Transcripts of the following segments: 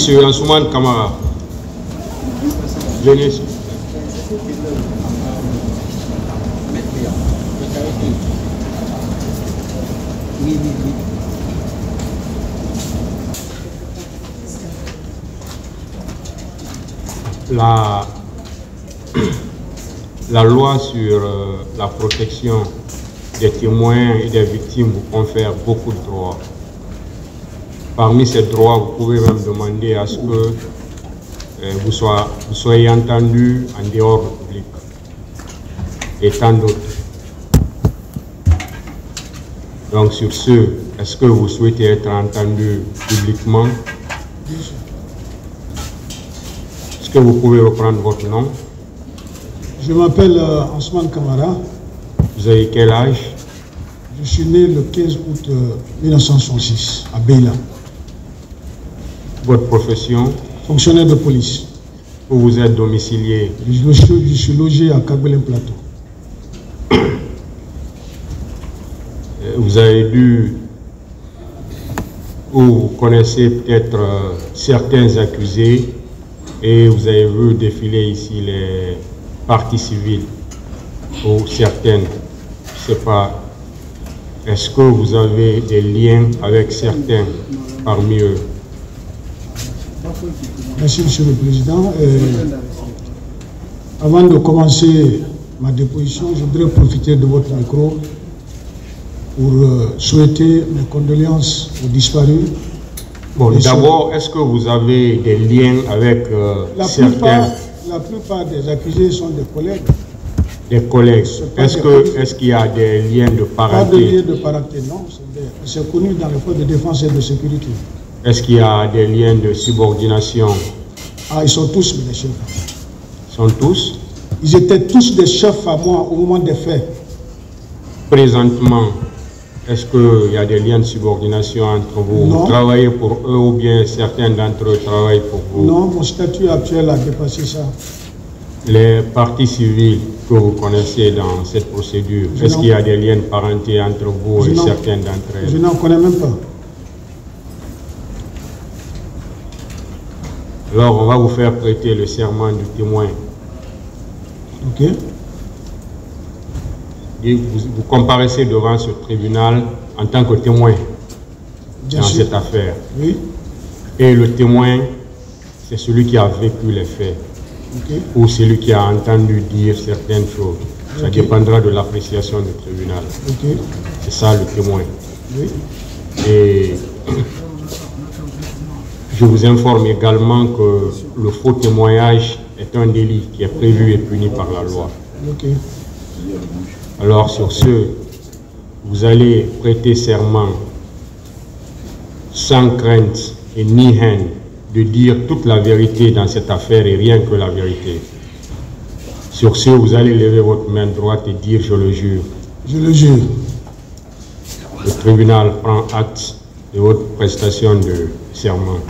Monsieur Ansoumane Kamara, venez. La loi sur la protection des témoins et des victimes vous confère beaucoup de droits. Parmi ces droits, vous pouvez même demander à ce que vous soyez entendu en dehors du public et tant d'autres. Donc sur ce, est-ce que vous souhaitez être entendu publiquement? Est-ce que vous pouvez reprendre votre nom? Je m'appelle Ansoumane Kamara. Vous avez quel âge? Je suis né le 15 août 1966 à Beila. Votre profession? Fonctionnaire de police. Où vous êtes domicilié? Je suis logé à Kagbelen Plateau. Vous avez dû, ou vous connaissez peut-être certains accusés, et vous avez vu défiler ici les parties civiles, ou certaines, je ne sais pas. Est-ce que vous avez des liens avec certains parmi eux? Merci, Monsieur le Président. Avant de commencer ma déposition, je voudrais profiter de votre micro pour souhaiter mes condoléances aux disparus. Bon, d'abord, est-ce que vous avez des liens avec certains? La plupart des accusés sont des collègues. Des collègues. Est-ce qu'il y a des liens de parenté? Pas de liens de parenté, non. C'est connu dans les forces de défense et de sécurité. Est-ce qu'il y a des liens de subordination? Ah, ils sont tous des chefs. Ils sont tous? Ils étaient tous des chefs à moi au moment des faits. Présentement, est-ce qu'il y a des liens de subordination entre vous? Non. Vous travaillez pour eux ou bien certains d'entre eux travaillent pour vous? Non, mon statut actuel a dépassé ça. Les parties civiles que vous connaissez dans cette procédure, est-ce qu'il y a des liens de parenté entre vous et certains d'entre elles? Je n'en connais même pas. Alors, on va vous faire prêter le serment du témoin. Ok. Et vous comparaissez devant ce tribunal en tant que témoin dans cette affaire. Oui. Et le témoin, c'est celui qui a vécu les faits. Okay. Ou celui qui a entendu dire certaines choses. Ça dépendra de l'appréciation du tribunal. Okay. C'est ça le témoin. Oui. Et je vous informe également que le faux témoignage est un délit qui est prévu et puni par la loi. Okay. Alors sur ce, vous allez prêter serment sans crainte et ni haine de dire toute la vérité dans cette affaire et rien que la vérité. Sur ce, vous allez lever votre main droite et dire « je le jure ». Je le jure. Le tribunal prend acte de votre prestation de serment.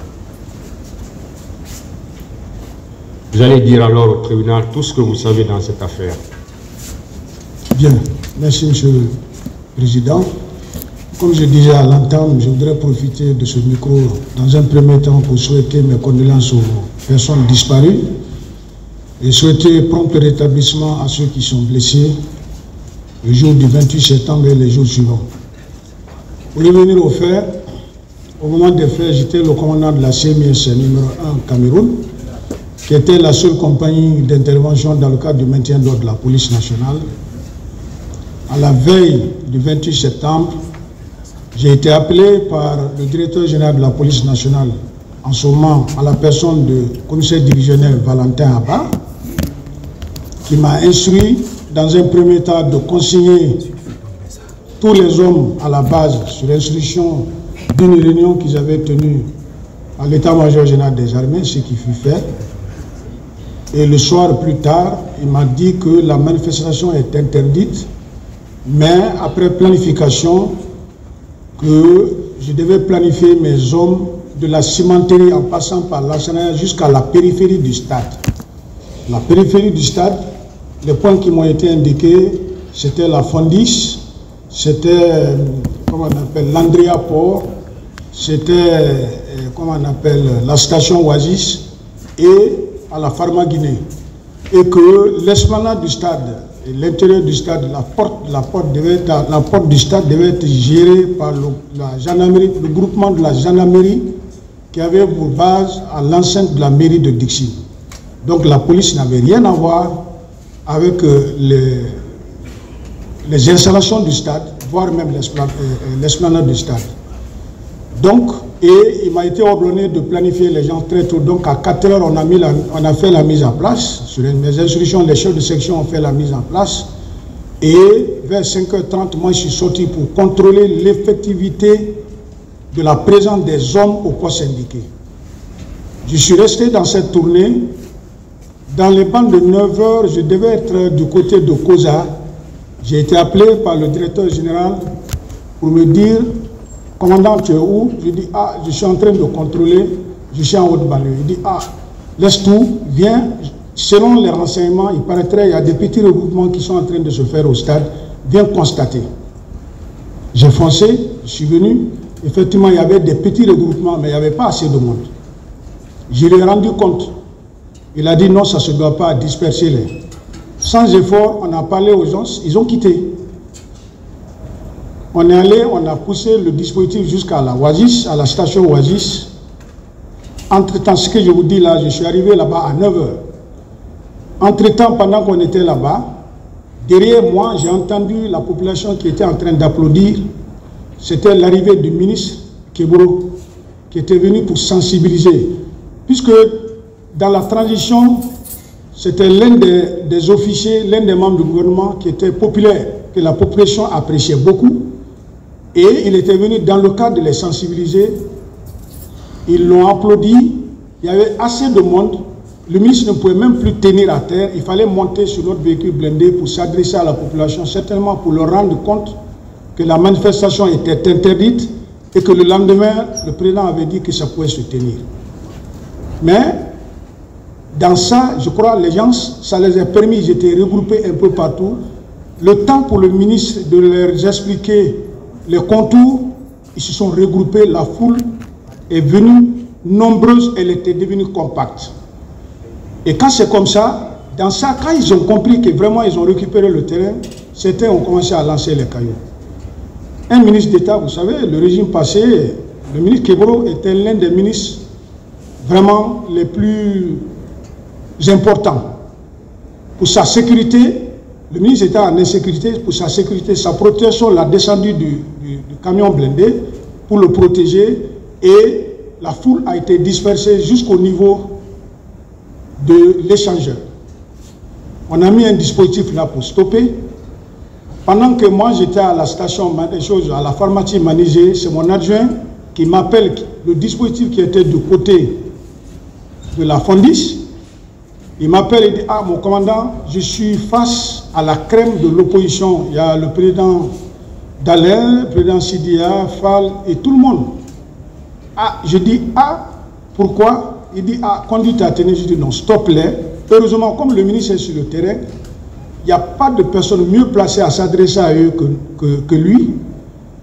Vous allez dire alors au tribunal tout ce que vous savez dans cette affaire. Bien. Merci, Monsieur le Président. Comme je disais à l'entame, je voudrais profiter de ce micro dans un premier temps pour souhaiter mes condoléances aux personnes disparues et souhaiter prompt rétablissement à ceux qui sont blessés le jour du 28 septembre et les jours suivants. Pour revenir aux faits, au moment des faits, j'étais le commandant de la CMIS numéro 1 Cameroun, qui était la seule compagnie d'intervention dans le cadre du maintien d'ordre de la police nationale. À la veille du 28 septembre, j'ai été appelé par le directeur général de la police nationale, en ce moment à la personne du commissaire divisionnaire Valentin Abba, qui m'a instruit dans un premier temps de consigner tous les hommes à la base sur instruction d'une réunion qu'ils avaient tenue à l'état-major général des armées, ce qui fut fait. Et le soir plus tard, il m'a dit que la manifestation est interdite, mais après planification, que je devais planifier mes hommes de la cimenterie en passant par l'arsenal jusqu'à la périphérie du stade. La périphérie du stade, les points qui m'ont été indiqués, c'était la Fondis, c'était, comment on appelle, l'Andrea Port, c'était comment on appelle, la station Oasis et à la Pharma-Guinée. Et que l'esplanade du stade, l'intérieur du stade, la porte du stade devait être gérée par la gendarmerie, le groupement de la gendarmerie qui avait pour base à l'enceinte de la mairie de Dixie. Donc la police n'avait rien à voir avec les installations du stade, voire même l'esplanade du stade. Donc, et il m'a été ordonné de planifier les gens très tôt. Donc à 4 heures, on a fait la mise en place. Sur mes instructions, les chefs de section ont fait la mise en place. Et vers 5h30, moi je suis sorti pour contrôler l'effectivité de la présence des hommes au poste indiqué. Je suis resté dans cette tournée. Dans les bandes de 9h, je devais être du côté de Koza. J'ai été appelé par le directeur général pour me dire: commandant, tu es où? Je dis: ah, je suis en train de contrôler, je suis en haute banlieue. Il dit: ah, laisse tout, viens. Selon les renseignements, il paraîtrait qu'il y a des petits regroupements qui sont en train de se faire au stade. Viens constater. J'ai foncé, je suis venu. Effectivement, il y avait des petits regroupements, mais il n'y avait pas assez de monde. Je lui ai rendu compte. Il a dit: non, ça ne se doit pas, disperser les. Sans effort, on a parlé aux gens, ils ont quitté. On est allé, on a poussé le dispositif jusqu'à la Oasis, à la station Oasis. Entre-temps, ce que je vous dis là, je suis arrivé là-bas à 9h. Entre-temps, pendant qu'on était là-bas, derrière moi, j'ai entendu la population qui était en train d'applaudir. C'était l'arrivée du ministre Kebro, qui était venu pour sensibiliser. Puisque dans la transition, c'était l'un des officiers, l'un des membres du gouvernement qui était populaire, que la population appréciait beaucoup. Et il était venu dans le cadre de les sensibiliser. Ils l'ont applaudi. Il y avait assez de monde. Le ministre ne pouvait même plus tenir à terre. Il fallait monter sur notre véhicule blindé pour s'adresser à la population, certainement pour leur rendre compte que la manifestation était interdite et que le lendemain, le président avait dit que ça pouvait se tenir. Mais dans ça, je crois, les gens, ça les a permis, ils étaient regroupés un peu partout. Le temps pour le ministre de leur expliquer les contours, ils se sont regroupés, la foule est venue nombreuse, elle était devenue compacte. Et quand c'est comme ça, dans ça, quand ils ont compris que vraiment ils ont récupéré le terrain, certains ont commencé à lancer les cailloux. Un ministre d'État, vous savez, le régime passé, le ministre Kebro était l'un des ministres vraiment les plus importants. Pour sa sécurité, le ministre était en insécurité, pour sa sécurité, sa protection, l'a descendu du camion blindé pour le protéger et la foule a été dispersée jusqu'au niveau de l'échangeur. On a mis un dispositif là pour stopper. Pendant que moi j'étais à la station, à la pharmacie Manigé, c'est mon adjoint qui m'appelle le dispositif qui était du côté de la Fondis. Il m'appelle et dit: ah, mon commandant, je suis face à la crème de l'opposition. Il y a le président Dallaire, le président Sidia, Fall et tout le monde. Ah, je dis: ah, pourquoi? Il dit: ah, conduite à tenir. Je dis: non, stop-les. Heureusement, comme le ministre est sur le terrain, il n'y a pas de personne mieux placée à s'adresser à eux que lui.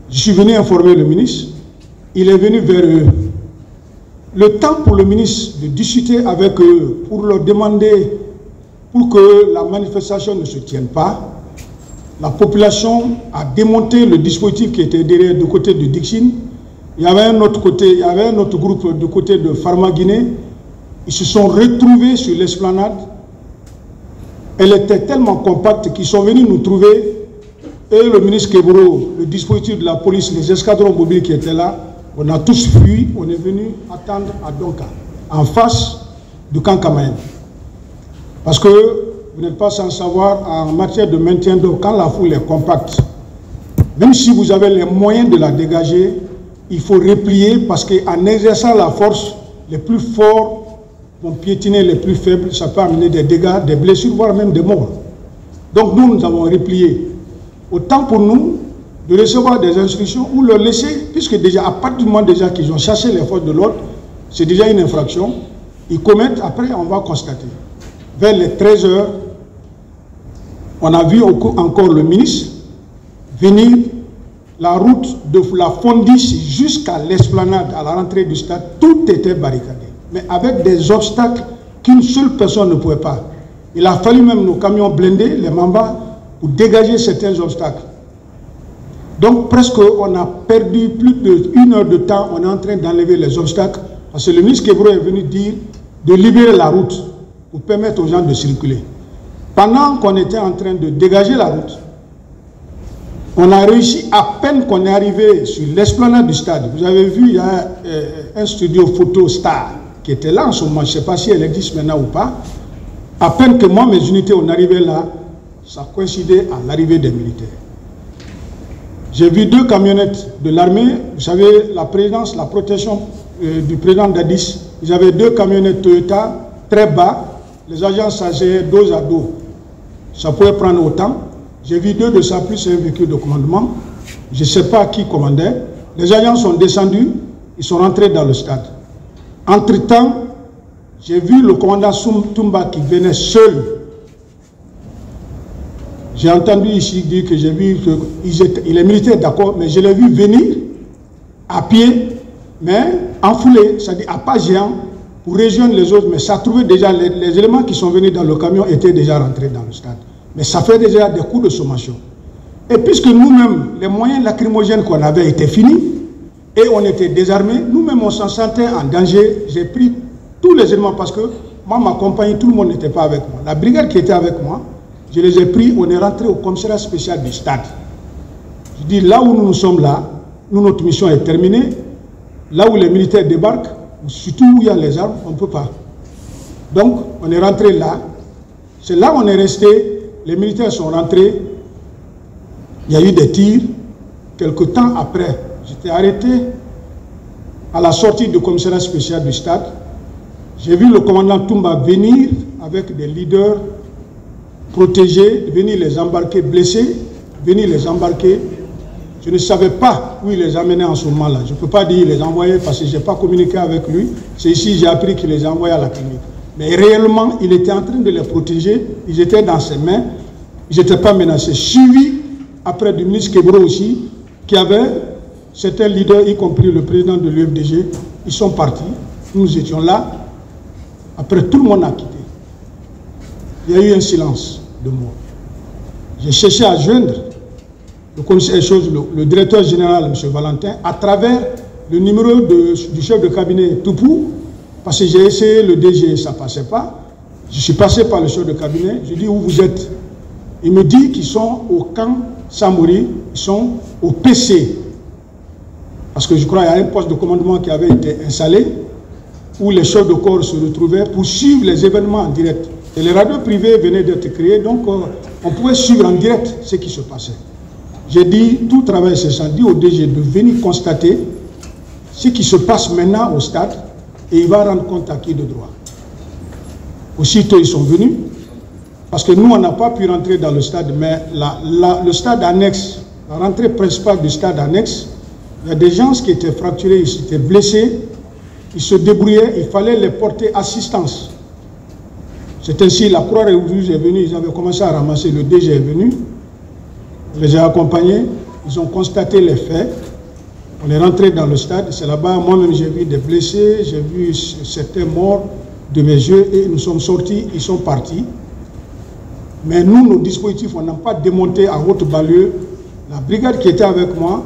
Je suis venu informer le ministre. Il est venu vers eux. Le temps pour le ministre de discuter avec eux, pour leur demander, pour que la manifestation ne se tienne pas, la population a démonté le dispositif qui était derrière du côté de Dixine. Il y avait un autre côté, il y avait un autre groupe du côté de Pharma-Guinée. Ils se sont retrouvés sur l'esplanade. Elle était tellement compacte qu'ils sont venus nous trouver. Et le ministre Kebro, le dispositif de la police, les escadrons mobiles qui étaient là, on a tous fui, on est venu attendre à Donka, en face du camp Kamayen. Parce que vous n'êtes pas sans savoir, en matière de maintien d'eau, quand la foule est compacte, même si vous avez les moyens de la dégager, il faut replier parce qu'en exerçant la force, les plus forts vont piétiner les plus faibles, ça peut amener des dégâts, des blessures, voire même des morts. Donc nous avons replié. Autant pour nous de recevoir des instructions ou leur laisser, puisque déjà à partir du moment déjà qu'ils ont chassé les forces de l'ordre, c'est déjà une infraction, ils commettent, après on va constater. Vers les 13h, on a vu encore le ministre venir la route de la Fondiche jusqu'à l'esplanade, à la rentrée du stade, tout était barricadé. Mais avec des obstacles qu'une seule personne ne pouvait pas. Il a fallu même nos camions blindés, les Mambas, pour dégager certains obstacles. Donc presque on a perdu plus d'1 heure de temps, on est en train d'enlever les obstacles, parce que le ministre Kebro est venu dire de libérer la route pour permettre aux gens de circuler. Pendant qu'on était en train de dégager la route, on a réussi, à peine qu'on est arrivé sur l'esplanade du stade. Vous avez vu, il y a un studio photo Star qui était là en ce moment, je ne sais pas si elle existe maintenant ou pas. À peine que moi, mes unités, on arrivait là, ça coïncidait à l'arrivée des militaires. J'ai vu 2 camionnettes de l'armée, vous savez, la présidence, la protection du président d'Addis, ils avaient 2 camionnettes Toyota, très bas, les agents s'asseyaient dos à dos. Ça pouvait prendre autant. J'ai vu 2 de ça, plus un véhicule de commandement. Je ne sais pas qui commandait. Les agents sont descendus, ils sont rentrés dans le stade. Entre-temps, j'ai vu le commandant Toumba qui venait seul. J'ai entendu ici dire que j'ai vu qu'il est militaire, d'accord, mais je l'ai vu venir à pied, mais enfoulé, c'est-à-dire à pas géant, pour rejoindre les autres. Mais ça trouvait déjà, les éléments qui sont venus dans le camion étaient déjà rentrés dans le stade. Mais ça fait déjà des coups de sommation. Et puisque nous-mêmes, les moyens lacrymogènes qu'on avait étaient finis, et on était désarmés, nous-mêmes on s'en sentait en danger. J'ai pris tous les éléments parce que moi, ma compagnie, tout le monde n'était pas avec moi. La brigade qui était avec moi, je les ai pris, on est rentré au commissariat spécial du stade. Je dis, là où nous sommes là, nous, notre mission est terminée. Là où les militaires débarquent, surtout où il y a les armes, on ne peut pas. Donc, on est rentré là. C'est là où on est resté. Les militaires sont rentrés. Il y a eu des tirs. Quelque temps après, j'étais arrêté à la sortie du commissariat spécial du stade. J'ai vu le commandant Toumba venir avec des leaders protégés, venir les embarquer blessés, venir les embarquer. Je ne savais pas où il les amenait en ce moment-là. Je ne peux pas dire qu'il les envoyait parce que je n'ai pas communiqué avec lui. C'est ici que j'ai appris qu'il les envoyait à la clinique. Mais réellement, il était en train de les protéger. Ils étaient dans ses mains. Ils n'étaient pas menacés. Suivi après du ministre Kebro aussi, qui avait certains leaders, y compris le président de l'UFDG. Ils sont partis. Nous étions là. Après, tout le monde a quitté. Il y a eu un silence de mort. J'ai cherché à joindre le directeur général, M. Valentin, à travers le numéro du chef de cabinet Toupou, parce que j'ai essayé le DG, ça ne passait pas. Je suis passé par le chef de cabinet, je lui ai dit où vous êtes. Il me dit qu'ils sont au camp Samori, ils sont au PC. Parce que je crois qu'il y a un poste de commandement qui avait été installé, où les chefs de corps se retrouvaient pour suivre les événements en direct. Et les radios privées venaient d'être créées, donc on pouvait suivre en direct ce qui se passait. J'ai dit, tout travail cessant, dit au DG de venir constater ce qui se passe maintenant au stade et il va rendre compte à qui de droit. Aussitôt, ils sont venus, parce que nous, on n'a pas pu rentrer dans le stade, mais le stade annexe, la rentrée principale du stade annexe, il y a des gens qui étaient fracturés, ils étaient blessés, ils se débrouillaient, il fallait les porter assistance. C'est ainsi, la Croix-Rouge est venue, ils avaient commencé à ramasser, le DG est venu, je les ai accompagnés, ils ont constaté les faits, on est rentré dans le stade, c'est là-bas, moi-même j'ai vu des blessés, j'ai vu certains morts de mes yeux et nous sommes sortis, ils sont partis. Mais nous, nos dispositifs, on n'a pas démonté à haute banlieue. La brigade qui était avec moi,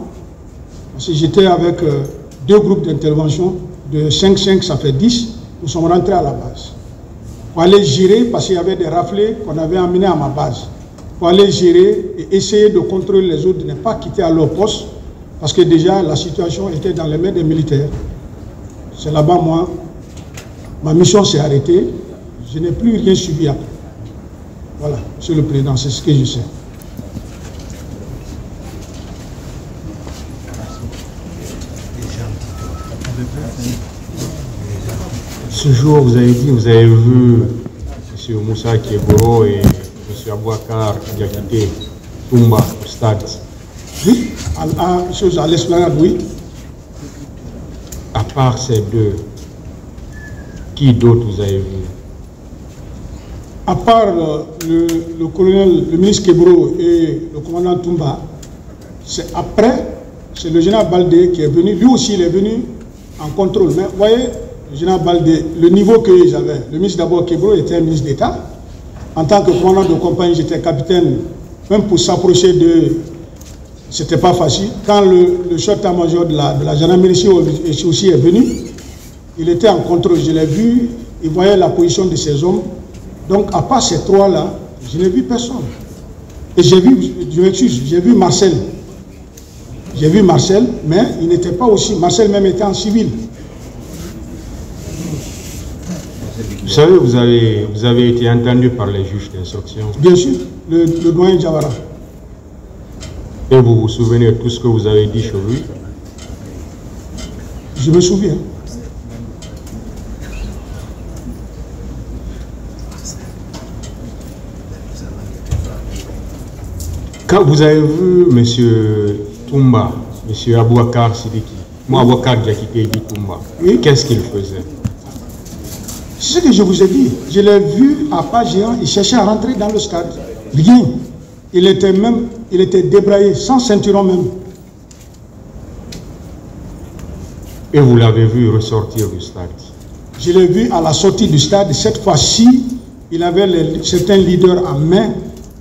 parce que j'étais avec 2 groupes d'intervention, de 5-5, ça fait 10, nous sommes rentrés à la base. Pour aller gérer, parce qu'il y avait des raflés qu'on avait emmenés à ma base. Pour aller gérer et essayer de contrôler les autres, de ne pas quitter à leur poste, parce que déjà la situation était dans les mains des militaires. C'est là-bas, moi, ma mission s'est arrêtée, je n'ai plus rien suivi après. Voilà, Monsieur le Président, c'est ce que je sais. Ce jour, vous avez dit, vous avez vu M. Moussa Kebro et M. Abouakar qui a quitté Toumba au stade. Oui, à l'esplanade, oui. À part ces 2, qui d'autre vous avez vu? À part le colonel, le ministre Kebro et le commandant Toumba, c'est après c'est le général Baldé qui est venu. Lui aussi, il est venu en contrôle. Mais vous voyez, le général Baldé, le niveau qu'ils avaient, le ministre d'abord Kebro était un ministre d'État. En tant que commandant de compagnie, j'étais capitaine. Même pour s'approcher de... C'était pas facile. Quand le chef d'état-major de la gendarmerie aussi est venu, il était en contrôle. Je l'ai vu, il voyait la position de ces hommes. Donc, à part ces trois-là, je n'ai vu personne. Et j'ai vu, je m'excuse, j'ai vu Marcel. J'ai vu Marcel, mais il n'était pas aussi... Marcel même était en civil. Vous savez, vous avez été entendu par les juges d'instruction. Bien sûr, le doyen Diawara. Et vous vous souvenez de tout ce que vous avez dit sur lui? Je me souviens. Quand vous avez vu M. Toumba, M. Abouakar Sidiki, moi Abouakar Diakité dit Toumba, oui. Qu'est-ce qu'il faisait? C'est ce que je vous ai dit. Je l'ai vu à pas géant, il cherchait à rentrer dans le stade. Rien. Il était débraillé, sans ceinturon même. Et vous l'avez vu ressortir du stade? Je l'ai vu à la sortie du stade. Cette fois-ci, il avait certains leaders en main.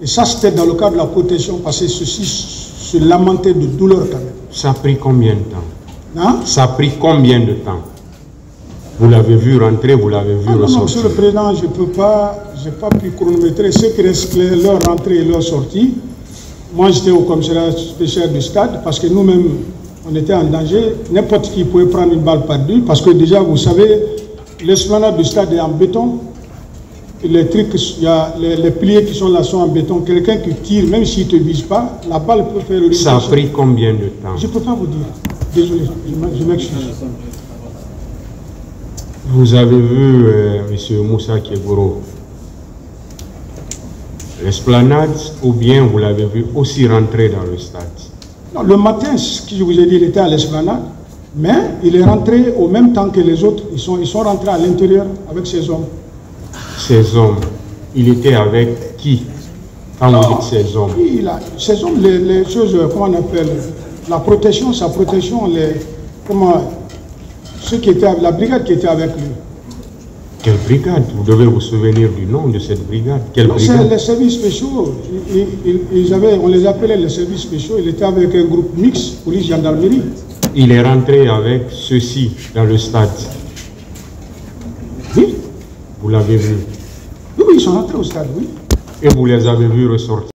Et ça, c'était dans le cadre de la protection, parce que ceux-ci se lamentaient de douleur quand même. Ça a pris combien de temps? Hein? Ça a pris combien de temps? Vous l'avez vu rentrer, vous l'avez vu ressortir? Non, Monsieur le Président, je n'ai pas pu chronométrer ce qui reste leur rentrée et leur sortie. Moi, j'étais au commissariat spécial du stade, parce que nous-mêmes, on était en danger. N'importe qui pouvait prendre une balle perdue, parce que déjà, vous savez, l'esplanade du stade est en béton. Les trucs, il y a les piliers qui sont là sont en béton. Quelqu'un qui tire, même s'il ne te vise pas, la balle peut faire le... Ça a pris combien de temps? Je ne peux pas vous dire. Désolé, je m'excuse. Vous avez vu M. Moussa Keboro, l'esplanade, ou bien vous l'avez vu aussi rentrer dans le stade? Non, le matin, ce que je vous ai dit, il était à l'esplanade, mais il est rentré au même temps que les autres. Ils sont rentrés à l'intérieur avec ces hommes. Ces hommes, il était avec qui quand vous dites ces hommes? Oui, ces hommes, les choses, comment on appelle, la protection, sa protection, ceux qui étaient, la brigade qui était avec lui. Quelle brigade? Vous devez vous souvenir du nom de cette brigade. Quelle brigade? C'est les services spéciaux. On les appelait les services spéciaux. Il était avec un groupe mixte, police, gendarmerie. Il est rentré avec ceux-ci dans le stade. Oui. Vous l'avez vu? Oui, ils sont rentrés au stade, oui. Et vous les avez vus ressortir?